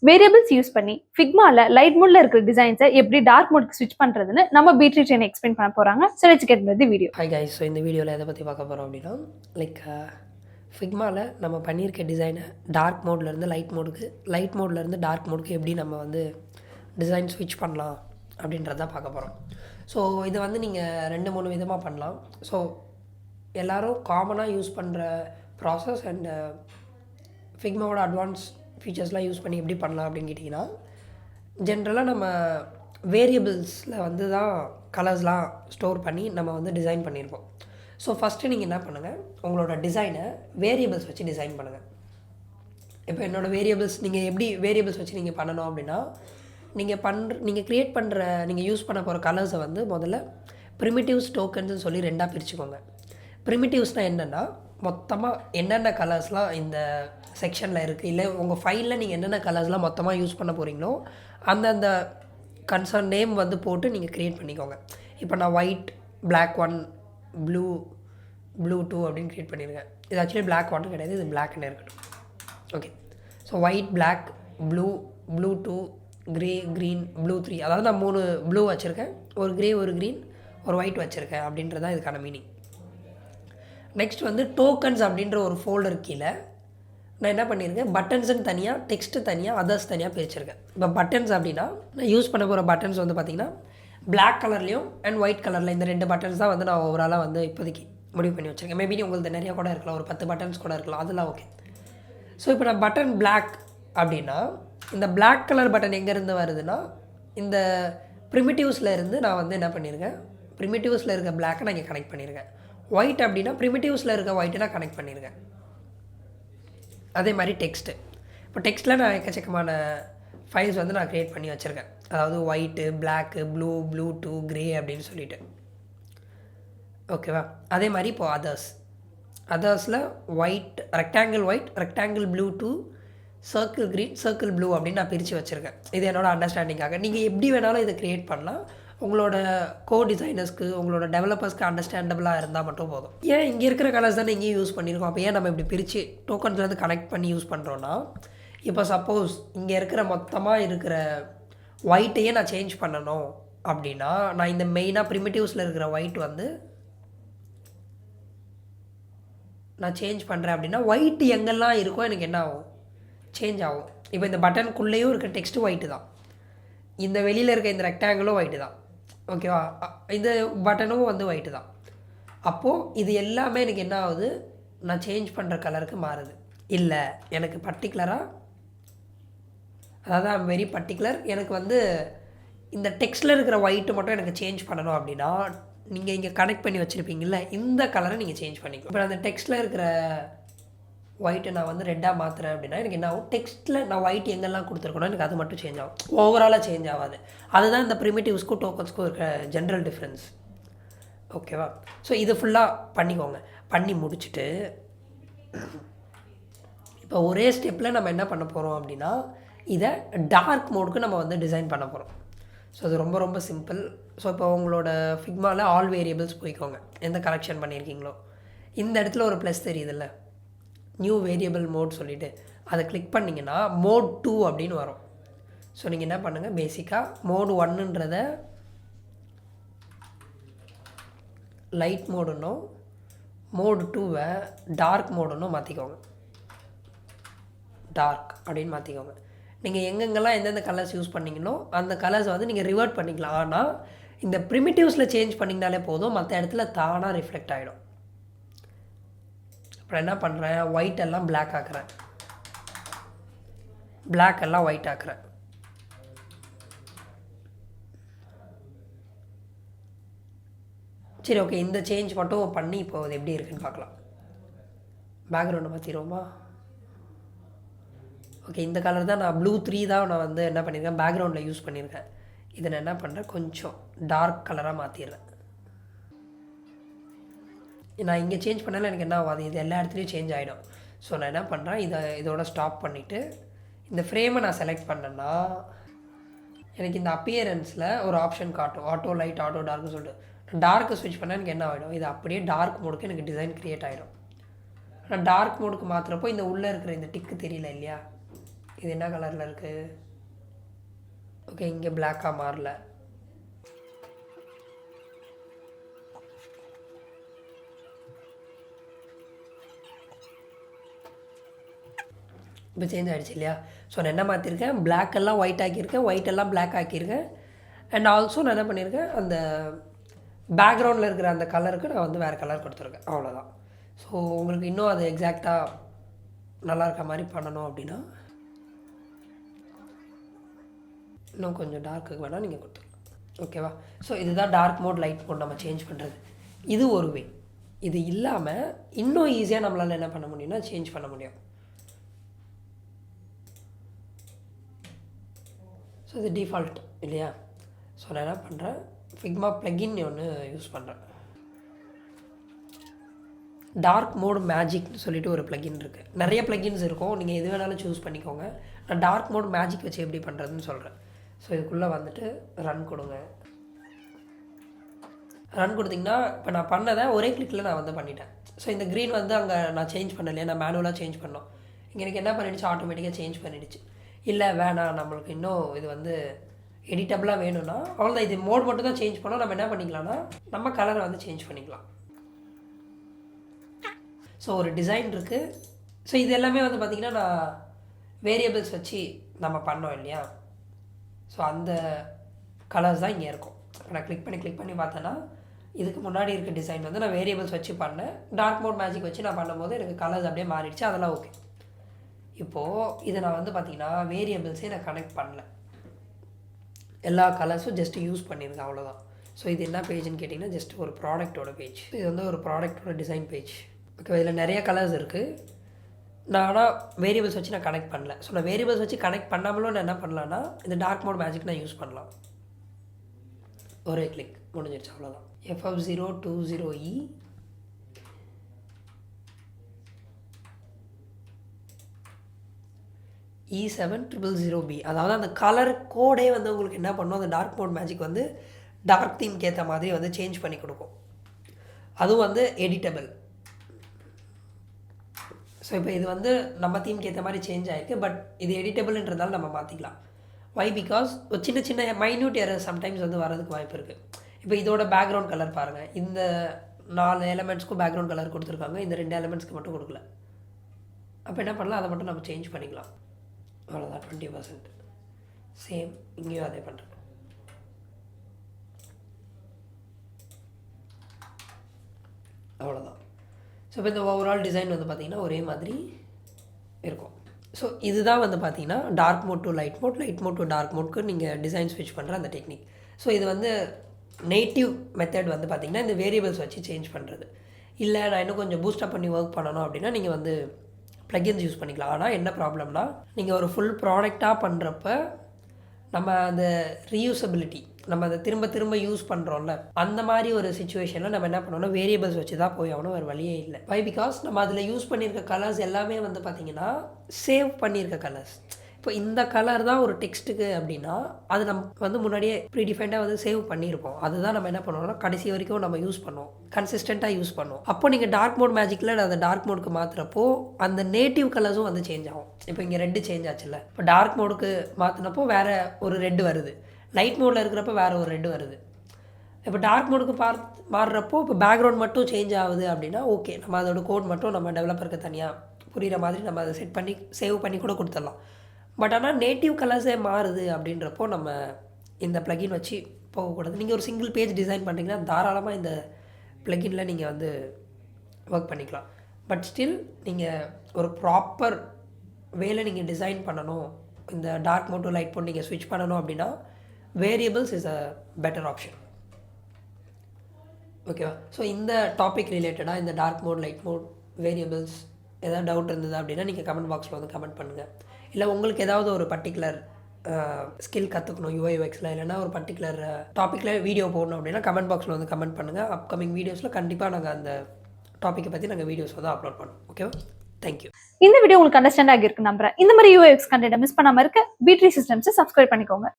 Variables use பண்ணி ஃபிக்மால light மோட்ல இருக்கிற டிசைன்ஸை எப்படி டார்க் மோட்க்கு ஸ்விட்ச் பண்றதுன்னு நம்ம BTree ட்ரெயின் எக்ஸ்பிளைன் பண்ண போறாங்க. So let's get with the video. Hi guys, so இந்த வீடியோவில் எதை பற்றி பார்க்க போகிறோம் அப்படின்னா ஃபிக்மாவில் நம்ம பண்ணியிருக்க டிசைனை டார்க் மோட்லேருந்து லைட் மோட்லேருந்து டார்க் மோடுக்கு எப்படி நம்ம வந்து டிசைன் ஸ்விட்ச் பண்ணலாம் அப்படின்றத பார்க்க போகிறோம். ஸோ இது வந்து நீங்கள் 2-3 விதமாக பண்ணலாம். ஸோ எல்லோரும் காமனாக யூஸ் பண்ணுற ப்ராசஸ் அண்ட் ஃபிக்மாவோட அட்வான்ஸ் ஃபீச்சர்ஸ்லாம் யூஸ் பண்ணி எப்படி பண்ணலாம் அப்படின்னு கேட்டிங்கன்னா, ஜென்ரலாக நம்ம வேரியபிள்ஸில் வந்து தான் கலர்ஸ்லாம் ஸ்டோர் பண்ணி நம்ம வந்து டிசைன் பண்ணியிருப்போம். ஸோ ஃபஸ்ட்டு நீங்கள் என்ன பண்ணுங்கள், உங்களோட டிசைனை வேரியபிள்ஸ் வச்சு டிசைன் பண்ணுங்கள். இப்போ என்னோடய வேரியபிள்ஸ் நீங்கள் எப்படி வேரியபிள்ஸ் வச்சு நீங்கள் பண்ணணும் அப்படின்னா, நீங்கள் க்ரியேட் பண்ணுற நீங்கள் யூஸ் பண்ண போகிற கலர்ஸை வந்து முதல்ல ப்ரிமிட்டிவ்ஸ் டோக்கன்ஸ்னு சொல்லி 2ஆக பிரிச்சுக்கோங்க. ப்ரிமிட்டிவ்ஸ்னால் என்னென்னா, மொத்தமாக என்னென்ன கலர்ஸ்லாம் இந்த செக்ஷனில் இருக்குது, இல்லை உங்கள் ஃபைலில் நீங்கள் என்னென்ன கலர்ஸ்லாம் மொத்தமாக யூஸ் பண்ண போகிறீங்களோ அந்தந்த கன்சர்ன் நேம் வந்து போட்டு நீங்கள் க்ரியேட் பண்ணிக்கோங்க. இப்போ நான் ஒயிட், பிளாக் 1, ப்ளூ 2 அப்படின்னு க்ரியேட் பண்ணியிருக்கேன். இது ஆக்சுவலி பிளாக் 1 கிடையாது, இது பிளாக்னு இருக்கட்டும். Okay, so white, black, blue 2, grey, green, blue 3. அதாவது நான் 3 ப்ளூ வச்சுருக்கேன், ஒரு க்ரே, ஒரு க்ரீன், ஒரு ஒயிட் வச்சுருக்கேன் அப்படின்றது தான் இதுக்கான மீனிங். நெக்ஸ்ட் வந்து டோக்கன்ஸ் அப்படின்ற ஒரு ஃபோல்டர் கீழே நான் என்ன பண்ணியிருக்கேன், பட்டன்ஸுன்னு தனியாக, டெக்ஸ்ட்டு தனியாக, அதர்ஸ் தனியாக பிரிச்சிருக்கேன். இப்போ பட்டன்ஸ் அப்படின்னா நான் யூஸ் பண்ண போகிற பட்டன்ஸ் வந்து பார்த்திங்கன்னா பிளாக் கலர்லேயும் அண்ட் ஒயிட் கலரில் இந்த 2 பட்டன்ஸ் தான் வந்து நான் ஓவராலாக வந்து இப்போதைக்கு முடிவு பண்ணி வச்சுருக்கேன். மேபி உங்களுக்கு நிறையா கூட இருக்கலாம், ஒரு 10 பட்டன்ஸ் கூட இருக்கலாம், அதெல்லாம் ஓகே. ஸோ இப்போ நான் பட்டன் பிளாக் அப்படின்னா இந்த பிளாக் கலர் பட்டன் எங்கேருந்து வருதுன்னா, இந்த ப்ரிமிட்டிவ்ஸில் இருந்து நான் வந்து என்ன பண்ணியிருக்கேன், ப்ரிமிட்டிவ்ஸில் இருக்க பிளாக்கை நான் இங்கே கனெக்ட் பண்ணியிருக்கேன். ஒயிட் அப்படின்னா ப்ரிமிட்டிவ்ஸில் இருக்க ஒயிட்டை நான் கனெக்ட் பண்ணியிருக்கேன். அதே மாதிரி டெக்ஸ்ட்டு, இப்போ டெக்ஸ்ட்டில் நான் எக்கச்சக்கமான ஃபைல்ஸ் வந்து நான் க்ரியேட் பண்ணி வச்சுருக்கேன். அதாவது ஒயிட்டு, பிளாக்கு, ப்ளூ 2, க்ரே அப்படின்னு சொல்லிட்டு, ஓகேவா. அதே மாதிரி இப்போது அதர்ஸில் white, rectangle blue 2, circle green, circle blue அப்படின்னு நான் பிரித்து வச்சுருக்கேன். இது என்னோடய அண்டர்ஸ்டாண்டிங்காக. நீங்கள் எப்படி வேணாலும் இதை க்ரியேட் பண்ணலாம். உங்களோட டிசைனர்ஸ்க்கு, உங்களோட டெவலப்பர்ஸ்க்கு அண்டர்ஸ்டாண்டபிளாக இருந்தால் மட்டும் போதும். ஏன் இங்கே இருக்கிற கலர்ஸ் தானே இங்கேயும் யூஸ் பண்ணியிருக்கோம், அப்போ ஏன் நம்ம இப்படி பிரித்து டோக்கன்ஸ்லேருந்து கனெக்ட் பண்ணி யூஸ் பண்ணுறோன்னா, இப்போ சப்போஸ் இங்கே இருக்கிற மொத்தமாக இருக்கிற ஒயிட்டையே நான் சேஞ்ச் பண்ணணும் அப்படின்னா, நான் இந்த மெயினாக ப்ரிமிட்டிவ்ஸில் இருக்கிற ஒயிட் வந்து நான் சேஞ்ச் பண்ணுறேன் அப்படின்னா, ஒயிட் எங்கெல்லாம் இருக்கோ எனக்கு என்ன ஆகும், சேஞ்ச் ஆகும். இப்போ இந்த பட்டனுக்குள்ளேயும் இருக்க டெக்ஸ்ட்டு ஒயிட்டு தான், இந்த வெளியில் இருக்க இந்த ரெக்டாங்கிளும் ஒயிட்டு தான், ஓகேவா. இந்த பட்டனும் வந்து ஒயிட்டு தான். அப்போது இது எல்லாமே எனக்கு என்ன ஆகுது, நான் சேஞ்ச் பண்ணுற கலருக்கு மாறுது. இல்லை, எனக்கு பர்டிகுலராக, அதாவது ஐம் வெரி பர்டிகுலர், எனக்கு வந்து இந்த டெக்ஸ்ட்டில் இருக்கிற ஒயிட்டு மட்டும் எனக்கு சேஞ்ச் பண்ணணும் அப்படின்னா, நீங்கள் இங்கே கனெக்ட் பண்ணி வச்சுருப்பீங்கள்ல, இந்த கலரை நீங்கள் சேஞ்ச் பண்ணிக்கணும். இப்போ அந்த டெக்ஸ்ட்டில் இருக்கிற ஒயிட்டை நான் வந்து ரெட்டாக மாற்றுறேன் அப்படின்னா எனக்கு என்ன ஆகும், டெக்ஸ்ட்டில் நான் ஒயிட் எங்கெல்லாம் கொடுத்துருக்கணும் எனக்கு அது மட்டும் சேஞ்ச் ஆகும், ஓவராலாக சேஞ்ச் ஆகாது. அதுதான் இந்த ப்ரிமிட்டிவ்ஸ்க்கும் டோக்கன்ஸ்க்கும் இருக்கிற ஜென்ரல் டிஃப்ரென்ஸ், ஓகேவா. ஸோ இது ஃபுல்லாக பண்ணிக்கோங்க. பண்ணி முடிச்சுட்டு இப்போ ஒரே ஸ்டெப்பில் நம்ம என்ன பண்ண போகிறோம் அப்படின்னா, இதை டார்க் மோடுக்கு நம்ம வந்து டிசைன் பண்ண போகிறோம். ஸோ அது ரொம்ப ரொம்ப சிம்பிள். ஸோ இப்போ உங்களோட ஃபிக்மாவில் ஆல் வேரியபிள்ஸ் போய்க்கோங்க, எந்த கரெக்ஷன் பண்ணியிருக்கீங்களோ. இந்த இடத்துல ஒரு ப்ளஸ் தெரியுதில்ல, நியூ வேரியபிள் மோட் சொல்லிவிட்டு அதை கிளிக் பண்ணிங்கன்னா மோட் 2 அப்படின்னு வரும். ஸோ நீங்கள் என்ன பண்ணுங்கள், பேசிக்காக மோட் 1ன்றதை லைட் மோடுன்னும் மோட் 2வை டார்க் மோடுன்னும் மாற்றிக்கோங்க. டார்க் அப்படின்னு மாற்றிக்கோங்க. நீங்கள் எங்கெங்கெல்லாம் எந்தெந்த கலர்ஸ் யூஸ் பண்ணிங்களோ அந்த கலர்ஸை வந்து நீங்கள் ரிவர்ட் பண்ணிக்கலாம். ஆனால் இந்த ப்ரிமிட்டிவ்ஸில் சேஞ்ச் பண்ணிங்கனாலே போதும், மற்ற இடத்துல தானாக ரிஃப்ளெக்ட் ஆகிடும். அப்புறம் என்ன பண்ணுறேன், ஒயிட் எல்லாம் பிளாக் ஆக்குறேன், பிளாக் எல்லாம் ஒயிட் ஆக்குறேன். சரி, ஓகே, இந்த சேஞ்ச் மட்டும் பண்ணி இப்போ அது எப்படி இருக்குன்னு பார்க்கலாம். பேக்ரவுண்டை மாற்றிடுவோமா. ஓகே, இந்த கலர் தான் நான் ப்ளூ 3 தான் நான் வந்து என்ன பண்ணியிருக்கேன், பேக்ரவுண்டில் யூஸ் பண்ணியிருக்கேன். இதை நான் என்ன பண்ணுறேன், கொஞ்சம் டார்க் கலராக மாற்றிடுறேன். நான் இங்கே சேஞ்ச் பண்ணாலும் எனக்கு என்ன ஆகாது, இது எல்லா இடத்துலையும் சேஞ்ச் ஆகிடும். ஸோ நான் என்ன பண்ணுறேன், இதோட ஸ்டாப் பண்ணிவிட்டு இந்த ஃப்ரேமை நான் செலக்ட் பண்ணேன்னா எனக்கு இந்த அப்பியரன்ஸில் ஒரு ஆப்ஷன் காட்டும், ஆட்டோ லைட், ஆட்டோ டார்க்னு சொல்லிட்டு. டார்க்கு ஸ்விட்ச் பண்ணால் எனக்கு என்ன ஆகிடும், இது அப்படியே டார்க் மோடுக்கு எனக்கு டிசைன் க்ரியேட் ஆகிடும். நான் டார்க் மோடுக்கு மாற்றுறப்போ இந்த உள்ளே இருக்கிற இந்த டிக்கு தெரியல இல்லையா, இது என்ன கலரில் இருக்குது? ஓகே, இங்கே பிளாக்காக மாறல. இப்போ சேஞ்ச் ஆகிடுச்சு இல்லையா? ஸோ நான் என்ன மாற்றிருக்கேன், பிளாக் எல்லாம் ஒயிட் ஆக்கியிருக்கேன், ஒயிட் எல்லாம் பிளாக் ஆக்கியிருக்கேன். அண்ட் ஆல்சோ நான் என்ன பண்ணியிருக்கேன், அந்த பேக்ரவுண்டில் இருக்கிற அந்த கலருக்கு நான் வந்து வேறு கலர் கொடுத்துருக்கேன், அவ்வளோதான். ஸோ உங்களுக்கு இன்னும் அது எக்ஸாக்டாக நல்லா இருக்க மாதிரி பண்ணணும் அப்படின்னா இன்னும் கொஞ்சம் டார்க்குக்கு வேணால் நீங்கள் கொடுத்துக்கலாம். ஓகேவா? ஸோ இதுதான் டார்க் மோட் லைட் மோட் நம்ம சேஞ்ச் பண்ணுறது. இது ஒரு வே. இது இல்லாமல் இன்னும் ஈஸியாக நம்மளால் என்ன பண்ண முடியும்னா சேஞ்ச் பண்ண முடியும். ஸோ இது டிஃபால்ட் இல்லையா? ஸோ நான் என்ன பண்ணுறேன், ஃபிக்மா ப்ளகின் ஒன்று யூஸ் பண்ணுறேன். டார்க் மோட் மேஜிக்னு சொல்லிட்டு ஒரு ப்ளகின் இருக்குது. நிறைய ப்ளகின்ஸ் இருக்கும், நீங்கள் எது வேணாலும் சூஸ் பண்ணிக்கோங்க. நான் டார்க் மோட் மேஜிக் வச்சு எப்படி பண்ணுறதுன்னு சொல்கிறேன். ஸோ இதுக்குள்ளே வந்துட்டு ரன் கொடுங்க. ரன் கொடுத்திங்கன்னா இப்போ நான் பண்ணதை ஒரே கிளிக்கில் நான் வந்து பண்ணிட்டேன். ஸோ இந்த க்ரீன் வந்து அங்கே நான் சேஞ்ச் பண்ணலையே, நான் மேனுவலாக சேஞ்ச் பண்ணோம். இங்கே எனக்கு என்ன பண்ணிடுச்சு, ஆட்டோமேட்டிக்காக சேஞ்ச் பண்ணிடுச்சு. இல்லை வேணாம், நம்மளுக்கு இன்னும் இது வந்து எடிட்டபிளாக வேணும்னா அவ்வளோதான், இது மோட் மட்டும் தான் சேஞ்ச் பண்ணோம். நம்ம என்ன பண்ணிக்கலாம்னா நம்ம கலரை வந்து சேஞ்ச் பண்ணிக்கலாம். ஸோ ஒரு டிசைன் இருக்குது. ஸோ இது எல்லாமே வந்து பார்த்திங்கன்னா நான் வேரியபிள்ஸ் வச்சு நம்ம பண்ணோம் இல்லையா? ஸோ அந்த கலர்ஸ் தான் இங்கே இருக்கும். இப்போ நான் கிளிக் பண்ணி பார்த்தேன்னா இதுக்கு முன்னாடி இருக்க டிசைன் வந்து நான் வேரியபிள்ஸ் வச்சு பண்ணேன். டார்க் மோட் மேஜிக் வச்சு நான் பண்ணும்போது எனக்கு கலர்ஸ் அப்படியே மாறிடுச்சு, அதெல்லாம் ஓகே. இப்போது இதை நான் வந்து பார்த்திங்கன்னா வேரியபிள்ஸே நான் கனெக்ட் பண்ணல, எல்லா கலர்ஸும் ஜஸ்ட் யூஸ் பண்ணியிருக்கேன், அவ்வளோதான். ஸோ இது என்ன பேஜ்னு கேட்டிங்கன்னா ஜஸ்ட் ஒரு ப்ராடக்ட்டோட பேஜ். இது வந்து ஒரு ப்ராடக்ட்டோட டிசைன் பேஜ். ஓகே, இதில் நிறைய கலர்ஸ் இருக்குது. நான் ஆனால் வேரியபிள்ஸ் வச்சு நான் கனெக்ட் பண்ணல. ஸோ நான் வேரியபிள்ஸ் வச்சு கனெக்ட் பண்ணாமலும் நான் என்ன பண்ணலான்னா இந்த டார்க் மோட் மேஜிக் நான் யூஸ் பண்ணலாம். ஒரே கிளிக் முடிஞ்சிடுச்சு, அவ்வளோதான். FF020E E7000B, அதாவது அந்த கலர் கோடே வந்து உங்களுக்கு என்ன பண்ணும், அந்த டார்க் மோட் மேஜிக் வந்து டார்க் தீம்க்கு ஏற்ற மாதிரி வந்து சேஞ்ச் பண்ணி கொடுக்கும். அதுவும் வந்து எடிட்டபிள். ஸோ இப்போ இது வந்து நம்ம தீம்க்கு ஏற்ற மாதிரி சேஞ்ச் ஆகிருக்கு, பட் இது எடிட்டபிள்ன்றதால நம்ம மாற்றிக்கலாம். வை? பிகாஸ் ஒரு சின்ன சின்ன மைன்யூட் எரர் சம்டைம்ஸ் வந்து வரதுக்கு வாய்ப்பு இருக்குது. இப்போ இதோட பேக்ரவுண்ட் கலர் பாருங்கள், இந்த 4 எலமெண்ட்ஸ்க்கும் பேக்ரவுண்ட் கலர் கொடுத்துருக்காங்க, இந்த 2 எலமெண்ட்ஸ்க்கு மட்டும் கொடுக்கல. அப்போ என்ன பண்ணலாம், அதை மட்டும் நம்ம சேஞ்ச் பண்ணிக்கலாம், அவ்வளோதான். 20%. சேம் இங்கேயும் அதே பண்ணுறேன். அவ்வளோதான். ஸோ இப்போ இந்த ஓவரால் டிசைன் வந்து பார்த்திங்கன்னா ஒரே மாதிரி இருக்கும். ஸோ இதுதான் வந்து பார்த்திங்கன்னா dark mode to light mode, light mode to dark மோட்க்கு நீங்கள் டிசைன் ஸ்விட்ச் பண்ணுற அந்த டெக்னிக். ஸோ இது வந்து நேட்டிவ் மெத்தட் வந்து பார்த்திங்கன்னா இந்த வேரியபிள்ஸ் வச்சு சேஞ்ச் பண்ணுறது. இல்லை நான் இன்னும் கொஞ்சம் பூஸ்டப் பண்ணி ஒர்க் பண்ணணும் அப்படின்னா நீங்கள் வந்து ப்ளகின்ஸ் யூஸ் பண்ணிக்கலாம். ஆனால் என்ன ப்ராப்ளம்னா, நீங்கள் ஒரு ஃபுல் ப்ராடக்டாக பண்ணுறப்ப நம்ம அந்த ரீயூசபிலிட்டி, நம்ம அதை திரும்ப திரும்ப யூஸ் பண்ணுறோம்ல, அந்த மாதிரி ஒரு சுச்சுவேஷனில் நம்ம என்ன பண்ணோம்னா வேரியபிள்ஸ் வச்சு தான் போய் ஆகணும், வேறு வழியே இல்லை. வை? பிகாஸ் நம்ம அதில் யூஸ் பண்ணியிருக்க கலர்ஸ் எல்லாமே வந்து பார்த்திங்கன்னா சேவ் பண்ணியிருக்க கலர்ஸ். இப்போ இந்த கலர் தான் ஒரு டெக்ஸ்ட்டுக்கு அப்படின்னா அது நம்ம வந்து முன்னாடியே ப்ரீடிஃபைண்டாக வந்து சேவ் பண்ணியிருப்போம். அதுதான் நம்ம என்ன பண்ணுவோம்னா கடைசி வரைக்கும் நம்ம யூஸ் பண்ணுவோம், கன்சிஸ்டண்ட்டாக யூஸ் பண்ணுவோம். அப்போ நீங்கள் டார்க் மோட் மேஜிக்கில் அந்த டார்க் மோடுக்கு மாற்றுறப்போ அந்த நேட்டிவ் கலர்ஸும் வந்து சேஞ்ச் ஆகும். இப்போ இங்கே ரெட்டு சேஞ்ச் ஆச்சுல்ல, இப்போ டார்க் மோடுக்கு மாற்றினப்போ வேறு ஒரு ரெட்டு வருது, லைட் மோடில் இருக்கிறப்ப வேறு ஒரு ரெட்டு வருது. இப்போ டார்க் மோடுக்கு மாறுறப்போ இப்போ பேக்ரவுண்ட் மட்டும் சேஞ்ச் ஆகுது அப்படின்னா ஓகே, நம்ம அதோட கோட் மட்டும் நம்ம டெவலப்பருக்கு தனியாக புரிகிற மாதிரி நம்ம அதை செட் பண்ணி சேவ் பண்ணி கூட கொடுத்துடலாம். பட் ஆனால் நேட்டிவ் கலர்ஸே மாறுது அப்படின்றப்போ நம்ம இந்த ப்ளகின் வச்சு போகக்கூடாது. நீங்கள் ஒரு சிங்கிள் பேஜ் டிசைன் பண்ணுறீங்கன்னா தாராளமாக இந்த ப்ளகினில் நீங்கள் வந்து ஒர்க் பண்ணிக்கலாம். பட் ஸ்டில் நீங்கள் ஒரு ப்ராப்பர் வேலை நீங்கள் டிசைன் பண்ணணும், இந்த dark mode to light mode நீங்கள் ஸ்விட்ச் பண்ணணும் அப்படின்னா variables is a better option. ஓகேவா? ஸோ இந்த டாபிக் ரிலேட்டடாக இந்த dark mode light mode variables ஏதாவது டவுட் இருந்தது அப்படின்னா நீங்கள் கமெண்ட் பாக்ஸில் வந்து கமெண்ட் பண்ணுங்கள். இல்லை உங்களுக்கு ஏதாவது ஒரு பர்டிகுலர் ஸ்கில் கற்றுக்கணும் UIUXல, இல்லைனா ஒரு பர்டிகுலர் டாப்பிக்கில் வீடியோ போடணும் அப்படின்னா கமெண்ட் பாக்ஸில் வந்து கமெண்ட் பண்ணுங்கள். அப்கமிங் வீடியோஸில் கண்டிப்பாக நாங்கள் அந்த டாப்பிக்கை பற்றி நாங்கள் வீடியோஸ் வந்து அப்லோட் பண்ணுவோம். ஓகேவா? தேங்க்யூ. இந்த வீடியோ உங்களுக்கு அண்டர்ஸ்டாண்ட் ஆகியிருக்கு நம்புறேன். இந்த மாதிரி UIUX கண்டென்ட் மிஸ் பண்ணாமல் இருக்க BTree சிஸ்டம்ஸை சப்ஸ்கிரைப் பண்ணிக்கோங்க.